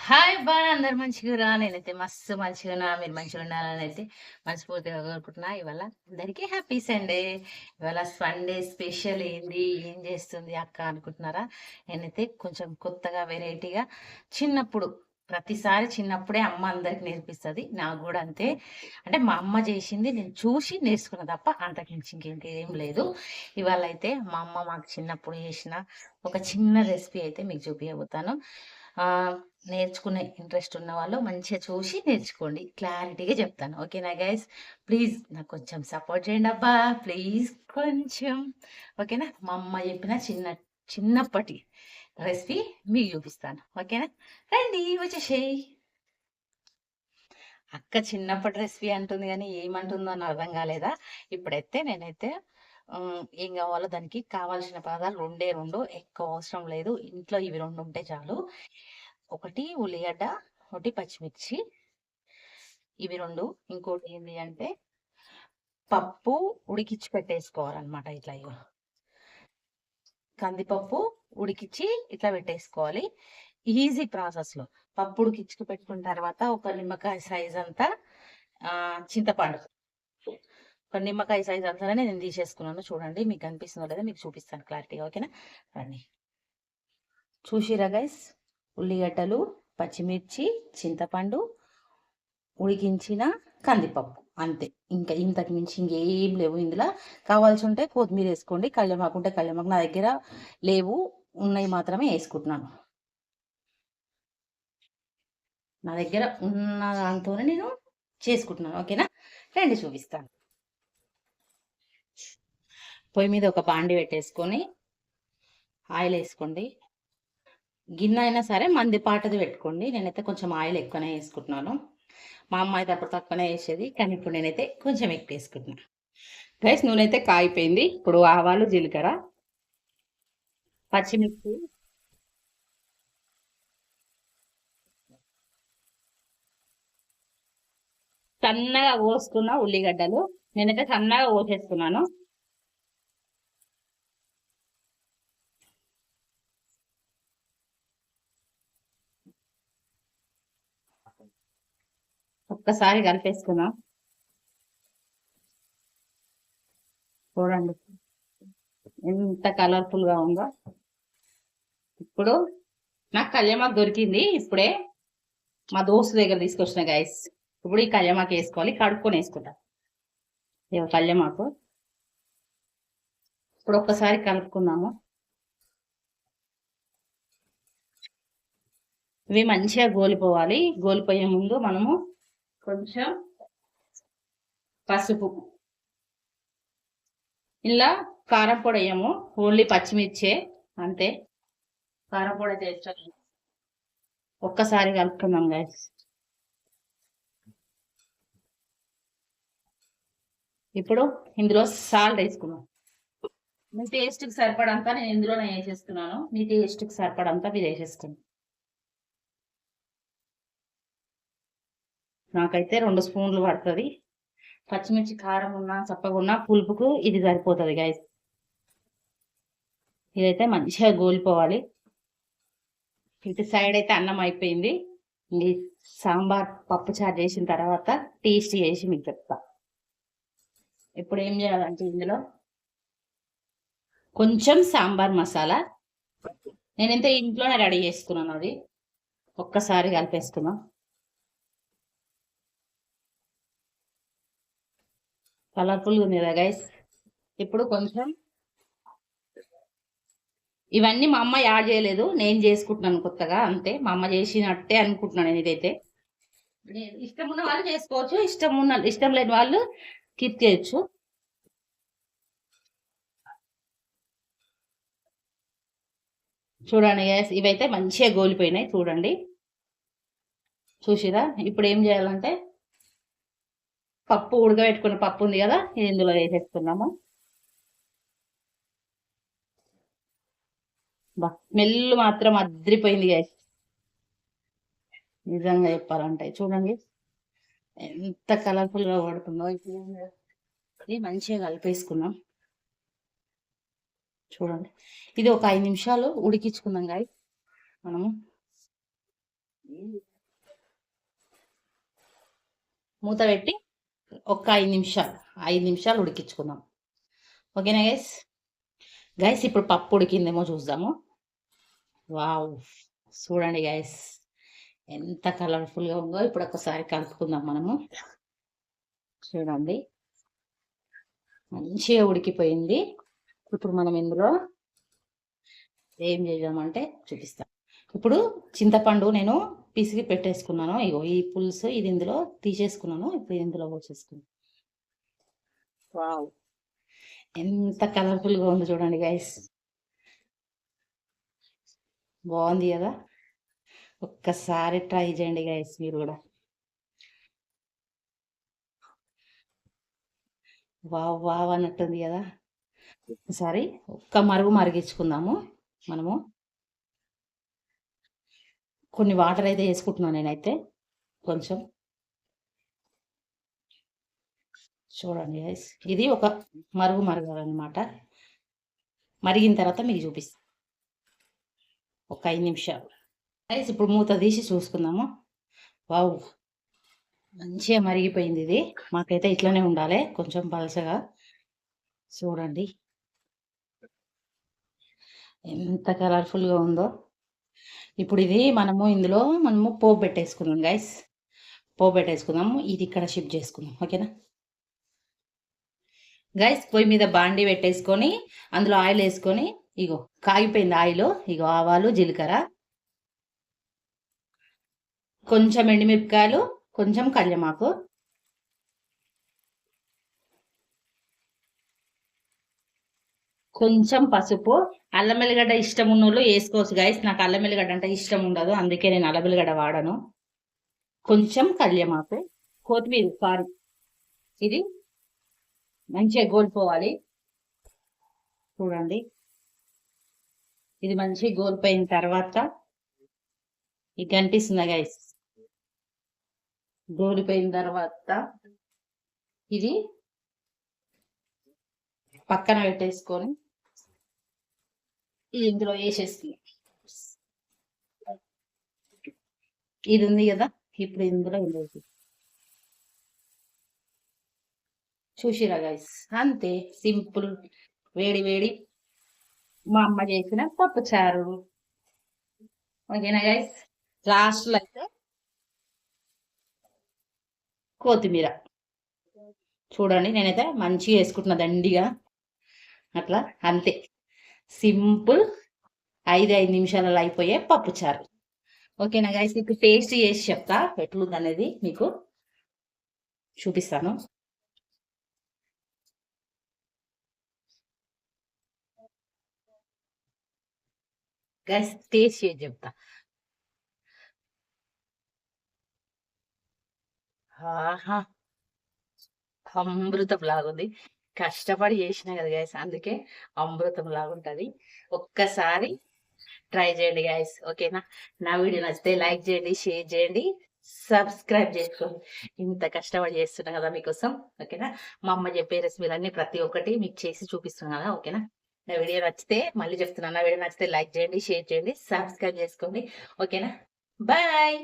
Hi అందరు మంచిగురా. నేనైతే మస్తు మంచిగున్నా. మీరు మంచిగుండాలని అయితే మనస్ఫూర్తిగా కోరుకుంటున్నా. ఇవాళ అందరికీ హ్యాపీ సండే. ఇవాళ సండే స్పెషల్ ఏంది? ఏం చేస్తుంది అక్క అనుకుంటున్నారా? నేనైతే కొంచెం కొత్తగా వెరైటీగా చిన్నప్పుడు ప్రతిసారి చిన్నప్పుడే అమ్మ అందరికి నేర్పిస్తది. నాకు గూడా అంతే. అంటే మా అమ్మ చేసింది నేను చూసి నేర్చుకున్నా తప్ప అంతకు మించి ఇంకేం లేదు. ఇవాళ అయితే మా అమ్మ మాకు చిన్నప్పుడు చేసిన ఒక చిన్న రెసిపీ అయితే మీకు చూపియబోతాను. ఆహ్, నేర్చుకునే ఇంట్రెస్ట్ ఉన్నవాళ్ళు మంచిగా చూసి నేర్చుకోండి. క్లారిటీగా చెప్తాను. ఓకేనా గైస్? ప్లీజ్ నాకు కొంచెం సపోర్ట్ చేయండబ్బా! ప్లీజ్ కొంచెం. ఓకేనా? మా అమ్మ చెప్పిన చిన్నప్పటి రెసిపీ మీకు చూపిస్తాను. ఓకేనా? రండి వచ్చేసేయ్. అక్క చిన్నప్పటి రెసిపీ అంటుంది గానీ ఏమంటుందో అని అర్థం కాలేదా? ఇప్పుడైతే నేనైతే ఏం కావాలో దానికి కావాల్సిన పదార్థాలు 2 ఎక్కువ అవసరం లేదు. ఇంట్లో ఇవి 2 ఉంటే చాలు. ఒకటి ఉల్లిగడ్డ, ఒకటి పచ్చిమిర్చి, ఇవి 2. ఇంకోటి ఏంది అంటే పప్పు ఉడికిచ్చి పెట్టేసుకోవాలన్నమాట. ఇట్లా ఇగో కందిపప్పు ఉడికిచ్చి ఇట్లా పెట్టేసుకోవాలి. ఈజీ ప్రాసెస్‌లో. పప్పు ఉడికిచ్చి పెట్టుకున్న తర్వాత ఒక నిమ్మకాయ సైజ్ అంతా చింతపండు. ఒక నిమ్మకాయ సైజ్ అంతానే నేను తీసేసుకున్నాను. చూడండి మీకు కనిపిస్తుందో లేదో మీకు చూపిస్తాను క్లారిటీగా. ఓకేనా? రండి. చూసిర్రా గైస్? ఉల్లిగడ్డలు, పచ్చిమిర్చి, చింతపండు, ఉడికించిన కందిపప్పు అంతే. ఇంకా ఇంతకు మించి ఇంకేం లేవు ఇందులో. కావాల్సి ఉంటే కొత్తిమీర వేసుకోండి, కళ్యామాకు ఉంటే కళ్యామాకు. నా దగ్గర లేవు, ఉన్నవి మాత్రమే వేసుకుంటున్నాను. నా దగ్గర ఉన్న దాంతోనే నేను చేసుకుంటున్నాను. ఓకేనా? రండి చూపిస్తాను. పొయ్యి మీద ఒక బాండి పెట్టేసుకొని ఆయిల్ వేసుకోండి. గిన్నె అయినా సరే మందిపాటది పెట్టుకోండి. నేనైతే కొంచెం ఆయిల్ ఎక్కువనే వేసుకుంటున్నాను. మా అమ్మ అయితే అప్పుడు తక్కువనే వేసేది, కానీ ఇప్పుడు నేనైతే కొంచెం ఎక్కువ వేసుకుంటున్నాను. గైస్ నూనె అయితే కాగిపోయింది. ఇప్పుడు ఆవాలు, జీలకర్ర, పచ్చిమిర్చి, సన్నగా కోసుకున్న ఉల్లిగడ్డలు నేనైతే సన్నగా కోసేసుకున్నాను. ఒక్కసారి కలిపేసుకున్నాం. చూడండి ఎంత కలర్ఫుల్ గా ఉందో. ఇప్పుడు నాకు కళ్యామాకు దొరికింది ఇప్పుడే, మా దోస్తు దగ్గర తీసుకొచ్చిన గైస్. ఇప్పుడు ఈ కళ్యామాకు వేసుకోవాలి, కడుక్కొని వేసుకుంటా. ఇక కళ్యామాకు ఇప్పుడు ఒక్కసారి కలుపుకున్నాము. ఇవి మంచిగా గోలిపోవాలి. గోలిపోయే ముందు మనము కొంచెం పసుపు, ఇలా కారం పొడి వేయము, ఓన్లీ పచ్చిమిర్చే అంతే. కారం పొడి చేస్తాం. ఒక్కసారి కలుపుకుందాం గైస్. ఇప్పుడు ఇందులో సాల్ట్ వేసుకున్నాం. మీ టేస్ట్కి సరిపడంతా నేను ఇందులోనే వేసేస్తున్నాను. మీ టేస్ట్కి సరిపడంతా మీరు వేసేసుకున్నాం. నాకైతే 2 స్పూన్లు పడుతుంది. పచ్చిమిర్చి కారం ఉన్నా చప్పగా ఉన్నా పులుపుకు ఇది సరిపోతుంది గైస్. ఇదైతే మంచిగా గోలిపోవాలి. ఇటు సైడ్ అయితే అన్నం అయిపోయింది. ఈ సాంబార్ పప్పు చారు చేసిన తర్వాత టేస్ట్ చేసి మీకు చెప్తా. ఇప్పుడు ఏం చేయాలంటే ఇందులో కొంచెం సాంబార్ మసాలా నేనైతే ఇంట్లోనే రెడీ చేసుకున్నాను. అది ఒక్కసారి కలిపేసుకున్నాం. కలర్ఫుల్గా ఉంది కదా గైస్. ఇప్పుడు కొంచెం ఇవన్నీ మా అమ్మ యాడ్ చేయలేదు, నేను చేసుకుంటున్నాను కొత్తగా అంతే. మా అమ్మ చేసినట్టే అనుకుంటున్నాను నేను ఇదైతే. ఇష్టం ఉన్న వాళ్ళు చేసుకోవచ్చు, ఇష్టం లేని వాళ్ళు స్కిప్ చేయొచ్చు. చూడండి గైస్, ఇవైతే మంచిగా గోలిపోయినాయి. చూడండి, చూసిరా? ఇప్పుడు ఏం చేయాలంటే పప్పు ఉడకబెట్టుకున్న పప్పు ఉంది కదా, ఇది ఇందులో వేసేసుకున్నాము. బా స్మెల్ మాత్రం అద్రిపోయింది గైస్. నిజంగా చెప్పాలంటే చూడండి ఎంత కలర్ఫుల్ గా పడుతుందో. ఇప్పుడు ఇది మంచిగా కలిపేసుకున్నాం. చూడండి, ఇది ఒక 5 నిమిషాలు ఉడికించుకుందాం గాయ. మనము మూత పెట్టి ఒక 5 నిమిషాలు ఉడికించుకుందాం. ఓకేనా గైస్? గైస్ ఇప్పుడు పప్పు ఉడికిందేమో చూద్దాము. వావ్! చూడండి గైస్ ఎంత కలర్ఫుల్గా ఉందో. ఇప్పుడు ఒకసారి కలుపుకుందాం మనము. చూడండి మంచిగా ఉడికిపోయింది. ఇప్పుడు మనం ఇందులో ఏం చేద్దామంటే చూపిస్తాం. ఇప్పుడు చింతపండు నేను పిసికి పెట్టేసుకున్నాను. ఇగో ఈ పులుసు ఇది ఇందులో తీసేసుకున్నాను. ఇప్పుడు ఇందులో పోసేసుకున్నాను. వావ్! ఎంత కలర్ఫుల్గా ఉంది చూడండి గైస్. బాగుంది కదా? ఒక్కసారి ట్రై చేయండి గైస్ మీరు కూడా. వావ్ వావ్ అన్నట్టుంది కదా? ఒకసారి ఒక్క మరుగు మరిగించుకుందాము మనము. కొన్ని వాటర్ అయితే వేసుకుంటున్నాను నేనైతే కొంచెం. చూడండి గైస్ ఇది ఒక మరగాలన్నమాట. మరిగిన తర్వాత మీకు చూపిస్తాను ఒక 5 నిమిషాలు. గైస్ ఇప్పుడు మూత తీసి చూసుకుందాము. వావ్! మంచిగా మరిగిపోయింది ఇది. మాకైతే ఇట్లనే ఉండాలి కొంచెం పలసగా. చూడండి ఎంత కలర్ఫుల్గా ఉందో. ఇప్పుడు ఇది ఇందులో పోపు పెట్టేసుకుందాం గైస్. పోపు పెట్టేసుకుందాము. ఇది ఇక్కడ షిఫ్ట్ చేసుకుందాం. ఓకేనా గైస్? పొయ్యి మీద బాండి పెట్టేసుకొని అందులో ఆయిల్ వేసుకొని ఇగో కాగిపోయింది ఆయిల్. ఇగో ఆవాలు, జీలకర్ర, కొంచెం ఎండుమిరపకాయలు, కొంచెం కళ్యమాకు, కొంచెం పసుపు. అల్లం ఎల్లిగడ్డ ఇష్టం ఉన్నోళ్ళు వేసుకోవచ్చు గైస్. నాకు అల్లం ఎల్లిగడ్డ అంటే ఇష్టం ఉండదు, అందుకే నేను అల్లం ఎల్లిగడ్డ వాడను. కొంచెం కళ్యమాకు, కొత్తిమీర, సారీ, ఇది మంచిగా గోలిపోవాలి. చూడండి ఇది మంచిగా గోలిపోయిన తర్వాత ఇది కనిపిస్తుంది గైస్. గోలిపోయిన తర్వాత ఇది పక్కన పెట్టేసుకొని ఇది ఇందులో వేసేస్తుంది. ఇది ఉంది కదా, ఇప్పుడు ఇందులో చూసిరా గైస్? అంతే సింపుల్. వేడి వేడి మా అమ్మ చేసిన పప్పు చారు. ఓకేనా గైస్? లాస్ట్లో అయితే కొత్తిమీర. చూడండి నేనైతే మంచిగా వేసుకుంటున్నా దండిగా. అట్లా అంతే సింపుల్. 5 నిమిషాలలో అయిపోయే పప్పు చారు. ఓకేనా గైస్? ఇప్పుడు టేస్ట్ చేసి చెప్తా ఎట్లుంది అనేది మీకు చూపిస్తాను. గైస్ టేస్ట్ చేసి చెప్తా. ఆహా, అమృతం లాగుంది. కష్టపడి చేసిన కదా గైస్, అందుకే అమృతం లాగుంటది. ఒక్కసారి ట్రై చేయండి గైస్. ఓకేనా? నా వీడియో నచ్చితే లైక్ చేయండి, షేర్ చేయండి, సబ్స్క్రైబ్ చేసుకోండి. ఇంత కష్టపడి చేస్తున్నా కదా మీకోసం. ఓకేనా? మా అమ్మ చెప్పే రెసిపీలన్నీ ప్రతి ఒక్కటి మీకు చేసి చూపిస్తున్నా కదా. ఓకేనా? నా వీడియో నచ్చితే మళ్ళీ చెప్తున్నాను, నా వీడియో నచ్చితే లైక్ చేయండి, షేర్ చేయండి, సబ్స్క్రైబ్ చేసుకోండి. ఓకేనా? బాయ్.